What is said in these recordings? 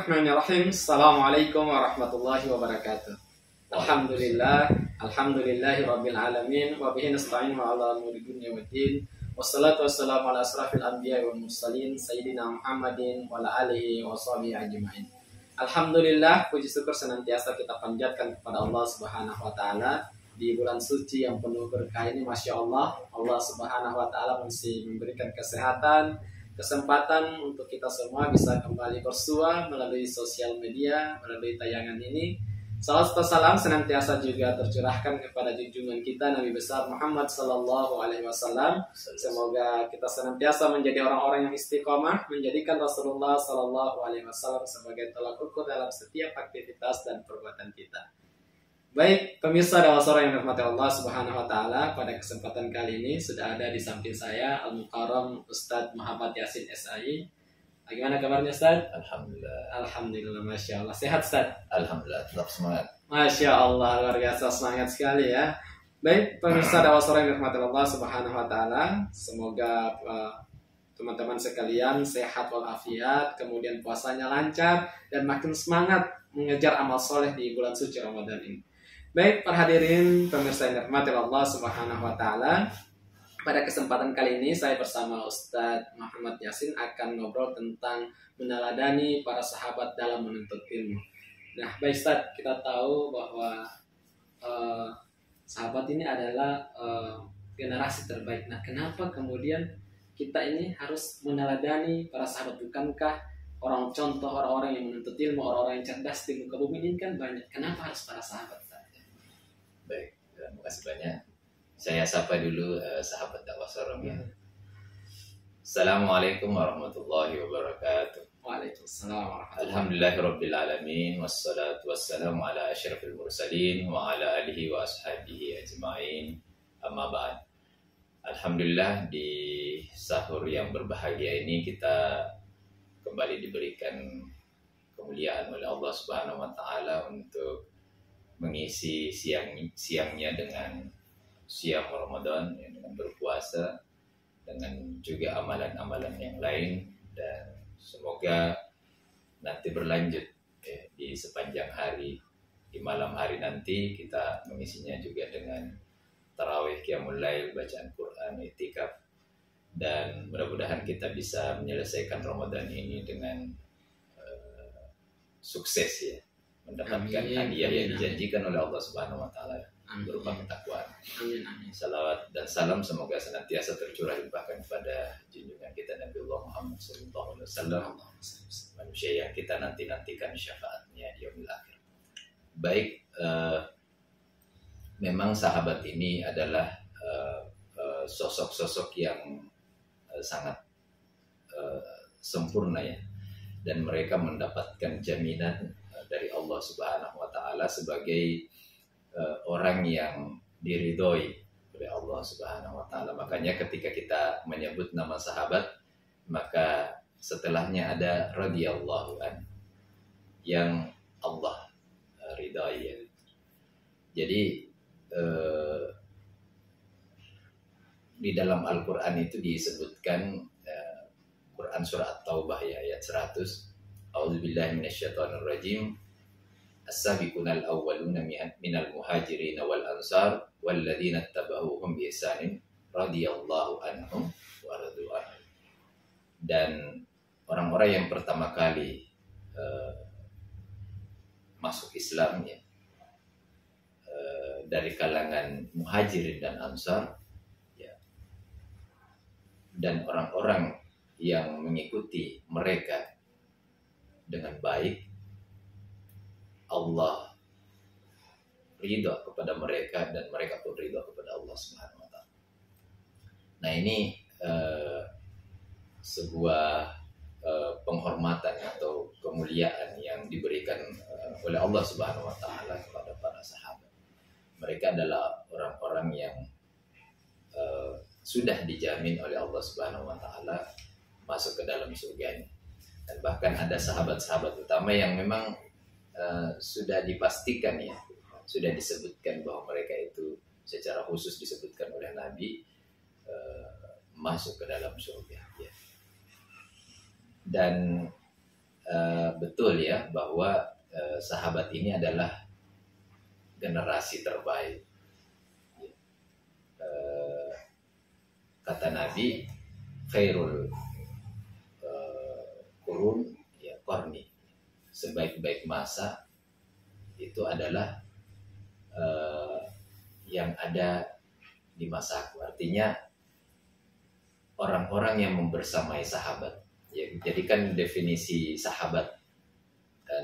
Bismillahirrahmanirrahim. Assalamualaikum warahmatullahi wabarakatuh. Alhamdulillahi rabbil alamin wa bihi nasta'inu ala umuri dunya waddin. Wassalatu wassalamu ala asrafil anbiya'i wal mursalin sayyidina Muhammadin wa ala alihi wa sahbihi ajma'in. Alhamdulillah, puji syukur senantiasa kita panjatkan kepada Allah Subhanahu wa taala di bulan suci yang penuh berkah ini. Masya Allah, Allah Subhanahu wa taala masih memberikan kesehatan, kesempatan untuk kita semua bisa kembali bersua melalui sosial media, melalui tayangan ini. Salam salam senantiasa juga tercurahkan kepada junjungan kita Nabi besar Muhammad sallallahu alaihi wasallam. Semoga kita senantiasa menjadi orang-orang yang istiqomah, menjadikan Rasulullah sallallahu alaihi wasallam sebagai tolak ukur dalam setiap aktivitas dan perbuatan kita. Baik, pemirsa dan wawancara yang dirahmati Allah Subhanahu wa taala, pada kesempatan kali ini sudah ada di samping saya Al-Mukarram Ustadz Muhammad Yasin SI. Bagaimana kabarnya Ustadz? Alhamdulillah. Alhamdulillah, Masya Allah. Sehat Ustadz? Alhamdulillah, tetap semangat. Masya Allah, luar biasa semangat sekali ya. Baik, pemirsa dan wawancara yang dirahmati Allah Subhanahu wa taala, semoga teman-teman sekalian sehat walafiat, kemudian puasanya lancar dan makin semangat mengejar amal soleh di bulan suci Ramadan ini. Baik, para hadirin pemirsa yang dirahmati Allah Subhanahu wa taala, pada kesempatan kali ini saya bersama Ustadz Muhammad Yasin akan ngobrol tentang meneladani para sahabat dalam menuntut ilmu. Nah, baik Ustadz, kita tahu bahwa sahabat ini adalah generasi terbaik. Nah, kenapa kemudian kita ini harus meneladani para sahabat? Bukankah orang contoh orang-orang yang menuntut ilmu, orang-orang yang cerdas di muka bumi ini kan banyak? Kenapa harus para sahabat? Baik, terima kasih banyak. Saya sapa dulu sahabat dakwah Sorong ya. Assalamualaikum warahmatullahi wabarakatuh. Waalaikumsalam warahmatullahi Alhamdulillahirabbil alamin wassalatu wassalamu ala asyrafil mursalin wa ala alihi wa ashabihi ajmain. Amma ba'd. Alhamdulillah, di sahur yang berbahagia ini kita kembali diberikan kemuliaan oleh Allah Subhanahu wa taala untuk mengisi siangnya dengan siang Ramadan, dengan berpuasa, dengan juga amalan-amalan yang lain, dan semoga nanti berlanjut di sepanjang hari, di malam hari nanti kita mengisinya juga dengan tarawih, qiyamul lail, bacaan Quran, i'tikaf, dan mudah-mudahan kita bisa menyelesaikan Ramadan ini dengan sukses ya, mendapatkan hadiah yang dijanjikan oleh Allah Subhanahu wa taala berupa ketakwaan. Amin. Salawat dan salam semoga senantiasa tercurah limpahkan kepada junjungan kita Nabiullah Muhammad sallallahu alaihi wasallam, manusia yang kita nantikan syafaatnya di yaumil akhir. Baik, memang sahabat ini adalah sosok-sosok yang sangat sempurna ya, dan mereka mendapatkan jaminan dari Allah Subhanahu wa taala sebagai orang yang diridhoi oleh Allah Subhanahu wa taala. Makanya ketika kita menyebut nama sahabat, maka setelahnya ada radhiyallahu an, yang Allah ridhai ya. Jadi di dalam Al-Quran itu disebutkan, Quran surah At-Taubah ya, ayat 100, A'udzubillahi minasyaitonirrajim, As-sabiqunal awwaluna minal muhajirin wal ansar walladzina ittaba'uuhum bi ihsanin radhiyallahu anhum wa radu anhu. Dan orang-orang yang pertama kali masuk Islam ya, dari kalangan muhajirin dan ansar ya, dan orang-orang yang mengikuti mereka dengan baik, Allah ridha kepada mereka dan mereka pun ridha kepada Allah Subhanahu wa taala. Nah, ini sebuah penghormatan atau kemuliaan yang diberikan oleh Allah Subhanahu wa taala kepada para sahabat. Mereka adalah orang-orang yang sudah dijamin oleh Allah Subhanahu wa taala masuk ke dalam surganya. Dan bahkan ada sahabat-sahabat utama yang memang sudah dipastikan ya, sudah disebutkan bahwa mereka itu secara khusus disebutkan oleh Nabi masuk ke dalam surga ya. Dan betul ya bahwa sahabat ini adalah generasi terbaik. Kata Nabi, khairul qurun ya qarni, sebaik-baik masa itu adalah yang ada di masaku. Artinya orang-orang yang membersamai sahabat. Ya, jadi kan definisi sahabat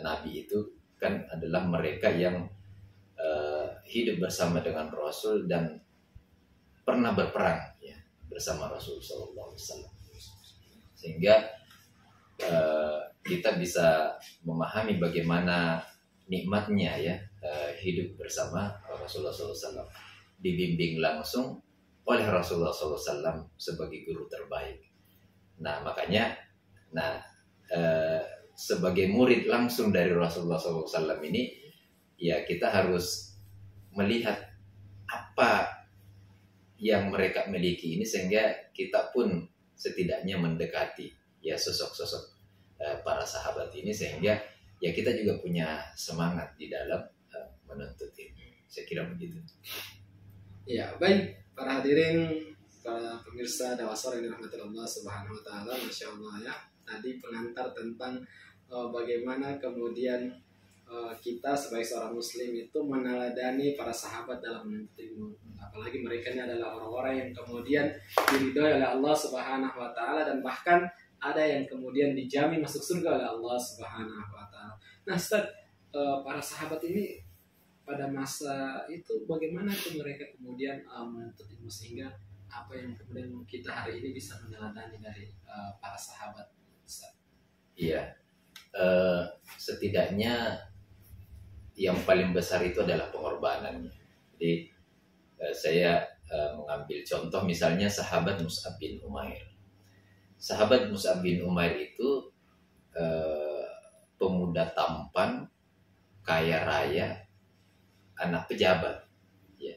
Nabi itu kan adalah mereka yang hidup bersama dengan Rasul dan pernah berperang ya bersama Rasul Sallallahu Alaihi Wasallam. Sehingga kita bisa memahami bagaimana nikmatnya ya hidup bersama Rasulullah SAW, dibimbing langsung oleh Rasulullah SAW sebagai guru terbaik. Nah makanya, sebagai murid langsung dari Rasulullah SAW ini, ya kita harus melihat apa yang mereka miliki ini sehingga kita pun setidaknya mendekati ya sosok-sosok para sahabat ini sehingga ya kita juga punya semangat di dalam menuntut ilmu. Saya kira begitu. Ya, baik para hadirin, para pemirsa Dawasor yang dirahmati Allah Subhanahu wa taala, Masya Allah ya. Tadi pengantar tentang bagaimana kemudian kita sebagai seorang muslim itu meneladani para sahabat dalam menuntut ilmu. Apalagi mereka ini adalah orang-orang yang kemudian diridhoi oleh Allah Subhanahu wa taala dan bahkan ada yang kemudian dijamin masuk surga oleh Allah Subhanahu wa taala. Nah, Ustaz, para sahabat ini pada masa itu bagaimana tuh mereka kemudian menuntut ilmu sehingga apa yang kemudian kita hari ini bisa meneladani dari para sahabat, Ustaz? Iya. Setidaknya yang paling besar itu adalah pengorbanannya. Jadi saya mengambil contoh misalnya sahabat Mus'ab bin Umair. Sahabat Mus'ab bin Umair itu pemuda tampan, kaya raya, anak pejabat. Ya.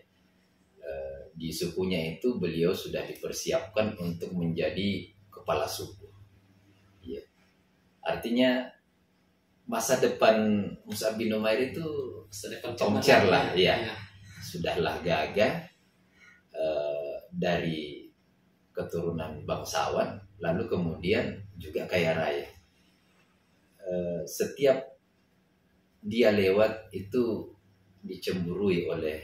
Di sukunya itu beliau sudah dipersiapkan untuk menjadi kepala suku. Ya. Artinya masa depan Mus'ab bin Umair itu tomcer lah, ya. Sudahlah gagah dari keturunan bangsawan, lalu kemudian juga kaya raya. Setiap dia lewat itu dicemburui oleh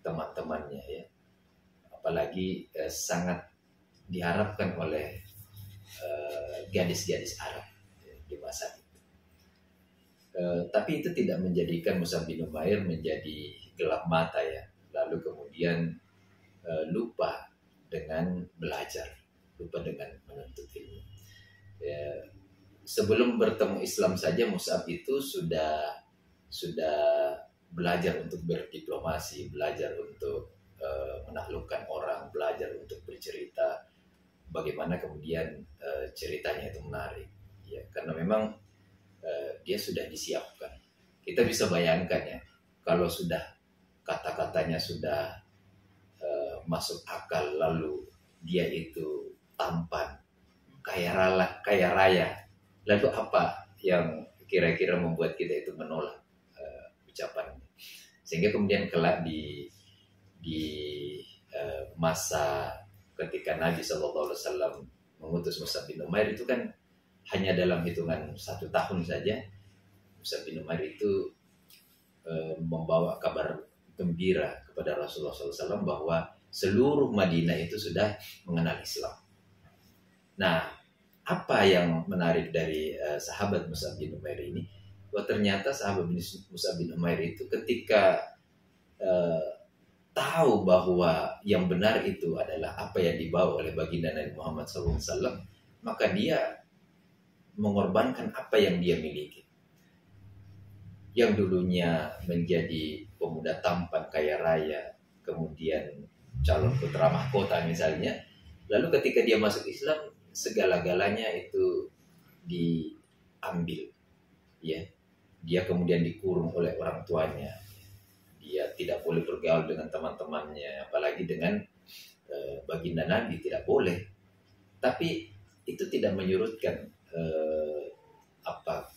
teman-temannya ya, apalagi sangat diharapkan oleh gadis-gadis Arab di masa itu. Tapi itu tidak menjadikan Mus'ab bin Umair menjadi gelap mata ya, lalu kemudian lupa dengan belajar, lupa dengan menuntut ilmu. Ya, sebelum bertemu Islam saja Mus'ab itu sudah belajar untuk berdiplomasi, belajar untuk menaklukkan orang, belajar untuk bercerita. Bagaimana kemudian ceritanya itu menarik, ya karena memang dia sudah disiapkan. Kita bisa bayangkan ya, kalau sudah kata-katanya sudah masuk akal, lalu dia itu tampan, kaya raya, lalu apa yang kira-kira membuat kita itu menolak ucapannya? Sehingga kemudian kelak di masa ketika Nabi SAW mengutus Mus'ab bin Umair itu kan hanya dalam hitungan 1 tahun saja, Mus'ab bin Umair itu membawa kabar gembira kepada Rasulullah SAW bahwa seluruh Madinah itu sudah mengenal Islam. Nah, apa yang menarik dari sahabat Mus'ab bin Umair ini? Bahwa ternyata sahabat Mus'ab bin Umair itu ketika tahu bahwa yang benar itu adalah apa yang dibawa oleh baginda Nabi Muhammad SAW, maka dia mengorbankan apa yang dia miliki. Yang dulunya menjadi pemuda tampan kaya raya, kemudian calon putra mahkota misalnya, lalu ketika dia masuk Islam segala-galanya itu diambil, ya. Dia kemudian dikurung oleh orang tuanya, dia tidak boleh bergaul dengan teman-temannya, apalagi dengan baginda Nabi tidak boleh. Tapi itu tidak menyurutkan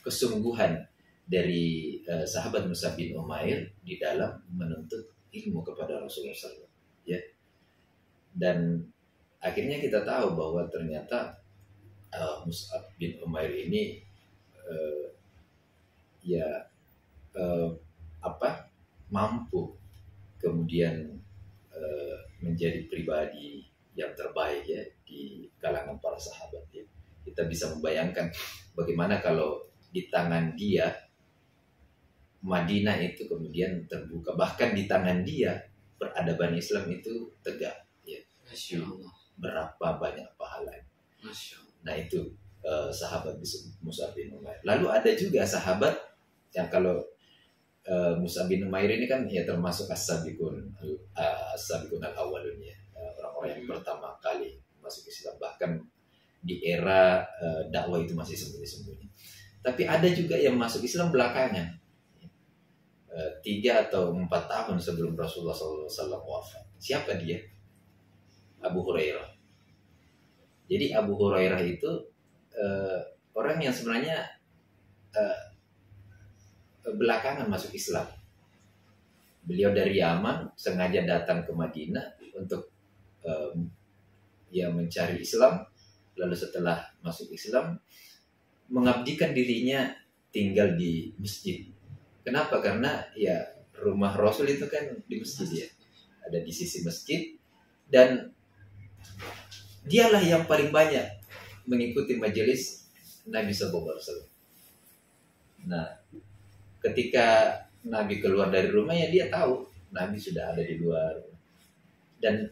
kesungguhan dari sahabat Mus'ab bin Umair di dalam menuntut ilmu kepada Rasulullah SAW. Ya. Dan akhirnya kita tahu bahwa ternyata Mus'ab bin Umair ini mampu kemudian menjadi pribadi yang terbaik ya di kalangan para sahabat ya. Kita bisa membayangkan bagaimana kalau di tangan dia Madinah itu kemudian terbuka, bahkan di tangan dia peradaban Islam itu tegak ya. Masya Allah. Berapa banyak pahala. Masya Allah. Nah itu sahabat Mus'ab bin Umair. Lalu ada juga sahabat yang kalau Mus'ab bin Umair ini kan ya termasuk as-sabiqun al-awwalun ya, orang-orang yang pertama kali masuk Islam, bahkan di era dakwah itu masih sembunyi-sembunyi. Tapi ada juga yang masuk Islam belakangan, 3 atau 4 tahun sebelum Rasulullah SAW wafat. Siapa dia? Abu Hurairah. Jadi Abu Hurairah itu orang yang sebenarnya belakangan masuk Islam. Beliau dari Yaman sengaja datang ke Madinah untuk mencari Islam. Lalu setelah masuk Islam mengabdikan dirinya tinggal di masjid. Kenapa? Karena ya rumah Rasul itu kan di masjid ya, ada di sisi masjid, dan dialah yang paling banyak mengikuti majelis Nabi SAW. Nah, ketika Nabi keluar dari rumahnya, dia tahu Nabi sudah ada di luar, dan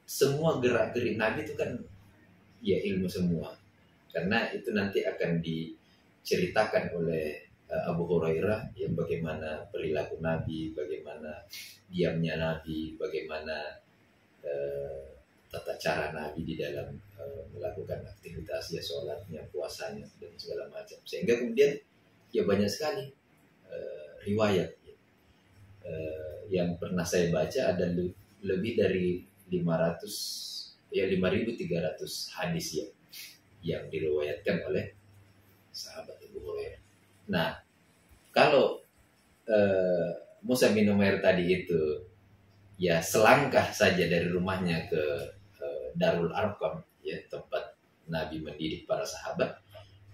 semua gerak-gerik Nabi itu kan ya ilmu semua, karena itu nanti akan diceritakan oleh Abu Hurairah yang bagaimana perilaku Nabi, bagaimana diamnya Nabi, bagaimana tata cara Nabi di dalam melakukan aktivitas ya, sholatnya, puasanya dan segala macam, sehingga kemudian ya banyak sekali riwayat yang pernah saya baca, ada lebih dari 500 ya 5.300 hadis yang diriwayatkan oleh sahabat Abu Hurairah. Nah, kalau Mus'ab bin Umair tadi itu ya selangkah saja dari rumahnya ke Darul Arqam ya, tempat Nabi mendidik para sahabat.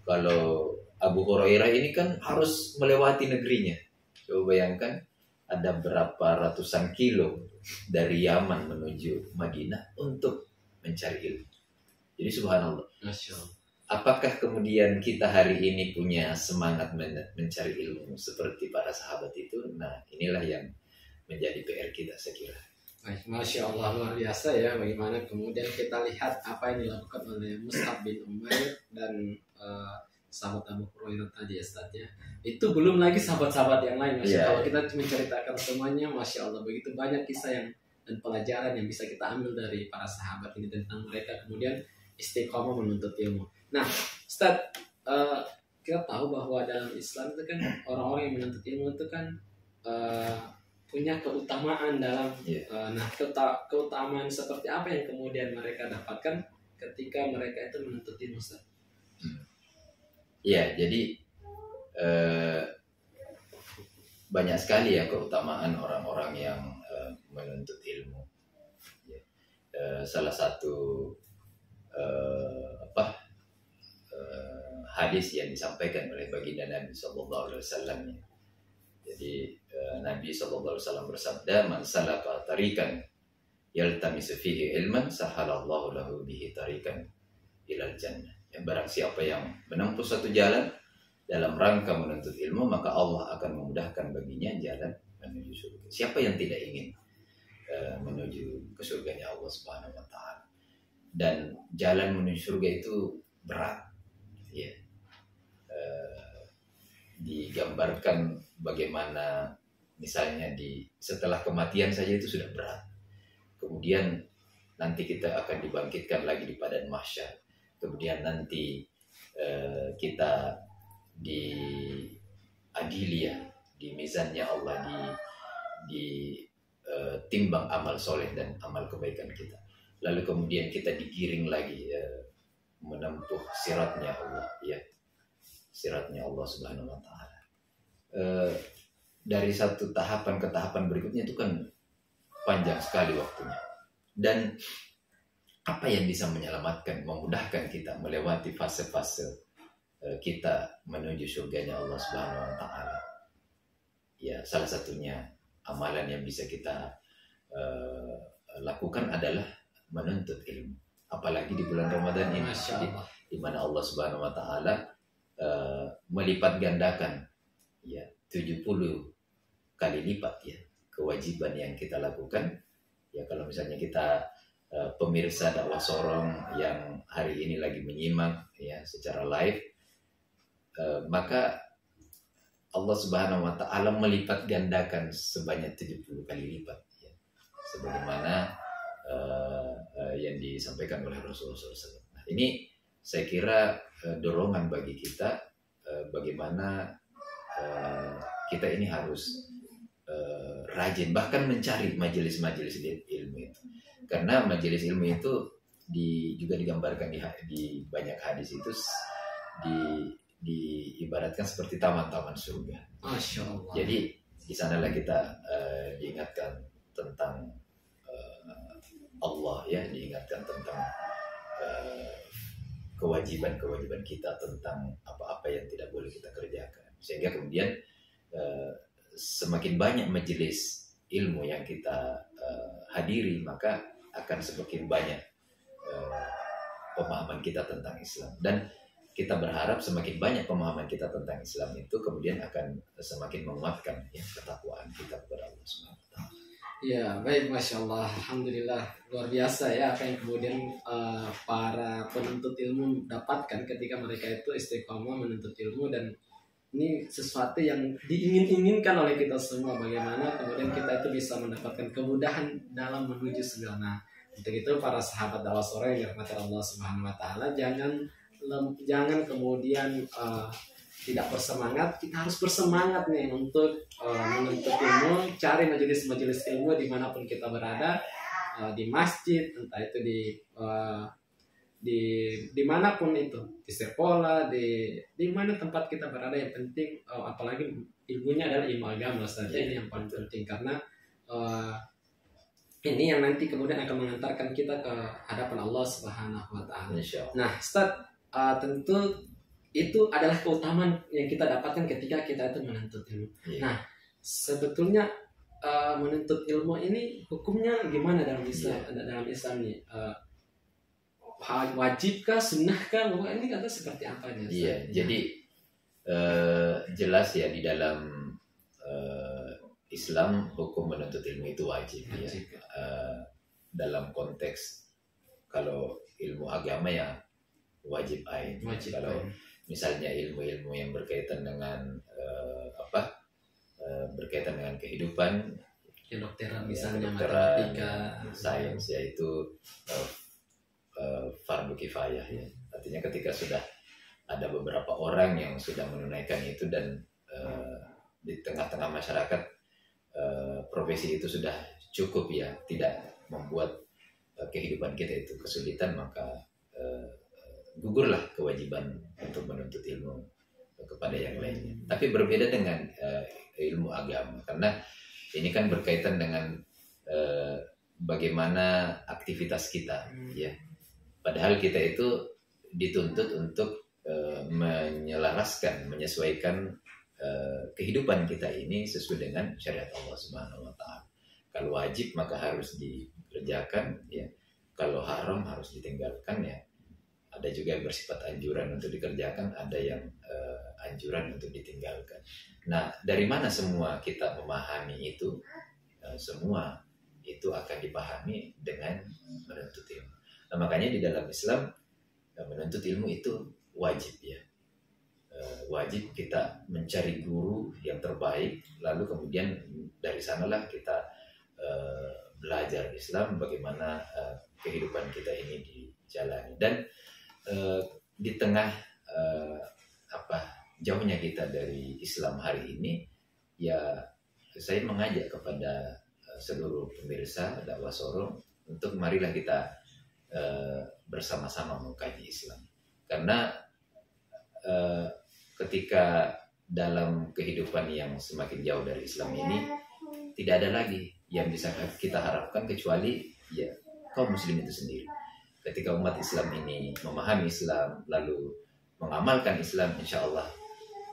Kalau Abu Hurairah ini kan harus melewati negerinya. Coba bayangkan, ada berapa ratusan kilo dari Yaman menuju Madinah untuk mencari ilmu. Jadi subhanallah. Masya Allah. Apakah kemudian kita hari ini punya semangat mencari ilmu seperti para sahabat itu? Nah, inilah yang menjadi PR kita, saya kira. Masya Allah, luar biasa ya. Bagaimana kemudian kita lihat apa yang dilakukan oleh Mus'ab bin Umair dan sahabat Abu Hurairah tadi ya, Ustaz ya. Itu belum lagi sahabat-sahabat yang lain. Masya Allah, kita menceritakan semuanya. Masya Allah, begitu banyak kisah dan pelajaran yang bisa kita ambil dari para sahabat ini tentang mereka kemudian istiqomah menuntut ilmu. Nah, Ustaz, kita tahu bahwa dalam Islam itu kan orang-orang yang menuntut ilmu itu kan punya keutamaan dalam keutamaan seperti apa yang kemudian mereka dapatkan ketika mereka itu menuntut ilmu, Ustaz? Ya, jadi banyak sekali ya keutamaan orang-orang yang menuntut ilmu. Salah satu hadis yang disampaikan oleh baginda Nabi SAW. Jadi Nabi SAW bersabda, "Man salaka tariqan yaltamisu fihi ilman, sahalallahu lahu bihi tariqan ilal jannah." Yang barang siapa yang menempuh satu jalan dalam rangka menuntut ilmu, maka Allah akan memudahkan baginya jalan menuju surga. Siapa yang tidak ingin menuju ke surganya Allah Subhanahu wa taala? Dan jalan menuju surga itu berat. Ya. Digambarkan bagaimana misalnya setelah kematian saja itu sudah berat. Kemudian nanti kita akan dibangkitkan lagi di padang mahsyar. Kemudian nanti kita diadili ya, di mizannya Allah, di timbang amal soleh dan amal kebaikan kita. Lalu kemudian kita digiring lagi menempuh siratnya Allah ya, siratnya Allah Subhanahu wa taala. Dari satu tahapan ke tahapan berikutnya itu kan panjang sekali waktunya. Dan apa yang bisa menyelamatkan, memudahkan kita melewati fase-fase kita menuju surganya Allah Subhanahu wa taala? Ya, salah satunya amalan yang bisa kita lakukan adalah menuntut ilmu. Apalagi di bulan Ramadan ini, di mana Allah Subhanahu wa taala melipat gandakan ya 70 kali lipat ya kewajiban yang kita lakukan. Ya, kalau misalnya kita pemirsa dakwah sorong yang hari ini lagi menyimak ya secara live, maka Allah Subhanahu wa taala melipat gandakan sebanyak 70 kali lipat ya. Sebagaimana yang disampaikan oleh Rasulullah SAW. Nah, ini saya kira dorongan bagi kita bagaimana kita ini harus rajin bahkan mencari majelis-majelis ilmu itu, karena majelis ilmu itu juga digambarkan di banyak hadis itu diibaratkan seperti taman-taman surga. Masya Allah. Jadi di sanalah kita diingatkan tentang Allah ya, diingatkan tentang kewajiban-kewajiban kita, tentang apa-apa yang tidak boleh kita kerjakan, sehingga kemudian semakin banyak majelis ilmu yang kita hadiri, maka akan semakin banyak pemahaman kita tentang Islam. Dan kita berharap semakin banyak pemahaman kita tentang Islam itu kemudian akan semakin menguatkan ya ketakwaan kita kepada Allah Subhanahu wa taala. Ya, baik, Masya Allah, Alhamdulillah, luar biasa ya apa yang kemudian para penuntut ilmu dapatkan ketika mereka itu istiqomah menuntut ilmu. Dan ini sesuatu yang diingin-inginkan oleh kita semua, bagaimana kemudian kita itu bisa mendapatkan kemudahan dalam menuju surga. Nah, untuk itu para sahabat dakwah sore yang dirahmati Allah Subhanahu wa taala, jangan kemudian tidak bersemangat. Kita harus bersemangat nih untuk menuntut ilmu, cari majelis-majelis ilmu dimanapun kita berada, di masjid, entah itu di manapun itu, di sekolah, di mana tempat kita berada. Yang penting apalagi ilmunya adalah ilmu agama saja, ini yang paling penting, karena ini yang nanti kemudian akan mengantarkan kita ke hadapan Allah Subhanahu wa taala. Nah, Ustaz, tentu itu adalah keutamaan yang kita dapatkan ketika kita itu menuntut ilmu. Nah, sebetulnya menuntut ilmu ini hukumnya gimana dalam Islam? Dalam Islam nih, wajibkah, sunnahkah? Ini kata seperti apa nih? Iya, jadi jelas ya di dalam Islam hukum menuntut ilmu itu wajib. Ya. Dalam konteks kalau ilmu agama ya wajib ain. Kalau misalnya ilmu-ilmu yang berkaitan dengan berkaitan dengan kehidupan, kedokteran misalnya, matematika, sains, yaitu fardu kifayah ya. Artinya ketika sudah ada beberapa orang yang sudah menunaikan itu dan di tengah-tengah masyarakat profesi itu sudah cukup ya, tidak membuat kehidupan kita itu kesulitan, maka gugurlah kewajiban untuk menuntut ilmu kepada yang lainnya. Tapi berbeda dengan ilmu agama, karena ini kan berkaitan dengan bagaimana aktivitas kita ya. Padahal kita itu dituntut untuk menyesuaikan kehidupan kita ini sesuai dengan syariat Allah Subhanahu wa taala. Kalau wajib maka harus dikerjakan ya. Kalau haram harus ditinggalkan ya. Ada juga yang bersifat anjuran untuk dikerjakan, ada yang anjuran untuk ditinggalkan. Nah, dari mana semua kita memahami itu? Semua itu akan dipahami dengan menuntut ilmu. Nah, makanya di dalam Islam menuntut ilmu itu wajib ya. Wajib kita mencari guru yang terbaik, lalu kemudian dari sanalah kita belajar Islam, bagaimana kehidupan kita ini dijalani. Dan di tengah jauhnya kita dari Islam hari ini, ya saya mengajak kepada seluruh pemirsa dakwah sorong untuk marilah kita bersama-sama mengkaji Islam. Karena ketika dalam kehidupan yang semakin jauh dari Islam ini, tidak ada lagi yang bisa kita harapkan kecuali ya kaum muslim itu sendiri. Ketika umat Islam ini memahami Islam lalu mengamalkan Islam, insya Allah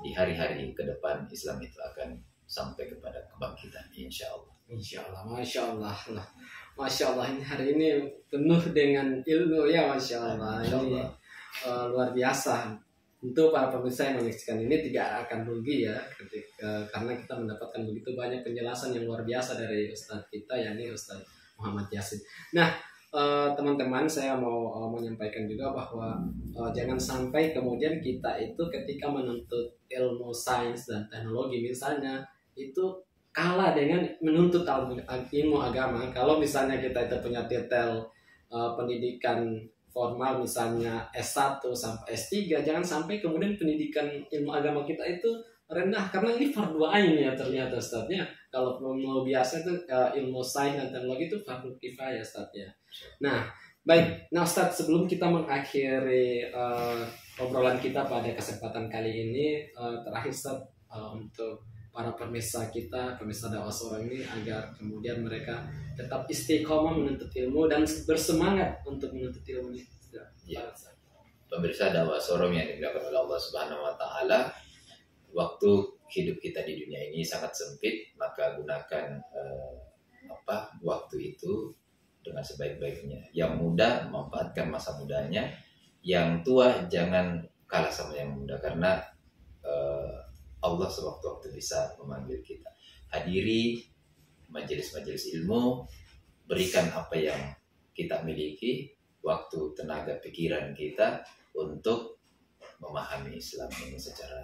di hari-hari ke depan Islam itu akan sampai kepada kebangkitan, insya Allah. Insya Allah, masya Allah, masya Allah, ini hari ini penuh dengan ilmu ya, masya Allah. Ini luar biasa. Untuk para pemirsa yang menyaksikan ini tidak akan rugi ya, karena kita mendapatkan begitu banyak penjelasan yang luar biasa dari Ustadz kita, yakni Ustadz Muhammad Yasin. Nah, teman-teman, saya mau menyampaikan juga bahwa jangan sampai kemudian kita itu ketika menuntut ilmu sains dan teknologi misalnya itu kalah dengan menuntut ilmu agama. Kalau misalnya kita itu punya titel pendidikan formal misalnya S1 sampai S3, jangan sampai kemudian pendidikan ilmu agama kita itu rendah, karena ini fardu ain ya ternyata Ustaznya. Kalau ilmu biasa itu ilmu sains dan teknologi itu fardu kifayah Ustaznya. Nah, baik. Nah Ustaz, sebelum kita mengakhiri obrolan kita pada kesempatan kali ini, terakhir Ustaz, untuk para pemirsa kita, pemirsa dakwah seorang ini, agar kemudian mereka tetap istiqomah menuntut ilmu dan bersemangat untuk menuntut ilmu ini. Ya. Pemirsa dakwah sorong yang dimuliakan oleh Allah Subhanahu wa taala, waktu hidup kita di dunia ini sangat sempit, maka gunakan waktu itu dengan sebaik-baiknya. Yang muda memanfaatkan masa mudanya, yang tua jangan kalah sama yang muda, karena Allah sewaktu-waktu bisa memanggil kita. Hadiri majelis-majelis ilmu, berikan apa yang kita miliki, waktu, tenaga, pikiran kita untuk memahami Islam ini secara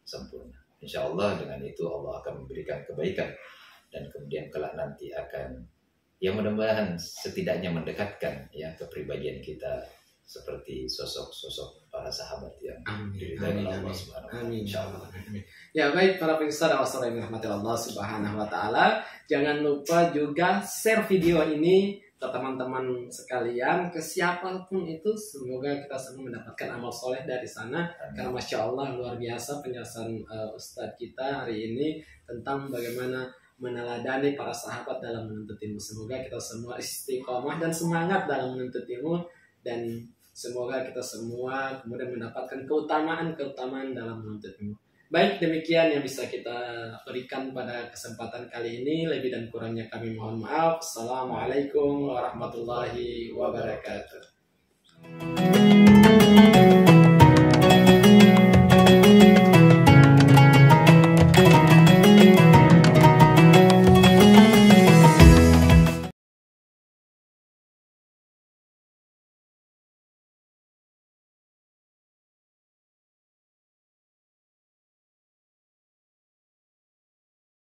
sempurna. Insya Allah dengan itu Allah akan memberikan kebaikan, dan kemudian kelak nanti akan mudah-mudahan setidaknya mendekatkan ya kepribadian kita seperti sosok-sosok para sahabat yang diridhai oleh Allah Subhanahu wa taala. Insyaallah. Ya, baik para pemirsa dakwah yang dirahmati Allah Subhanahu wa taala, jangan lupa juga share video ini ke teman-teman sekalian, ke siapapun itu. Semoga kita semua mendapatkan amal soleh dari sana. Karena masya Allah luar biasa penjelasan Ustadz kita hari ini tentang bagaimana meneladani para sahabat dalam menuntut ilmu. Semoga kita semua istiqomah dan semangat dalam menuntut ilmu, dan semoga kita semua kemudian mendapatkan keutamaan dalam menuntut ilmu. Baik, demikian yang bisa kita berikan pada kesempatan kali ini. Lebih dan kurangnya kami mohon maaf. Assalamualaikum warahmatullahi wabarakatuh.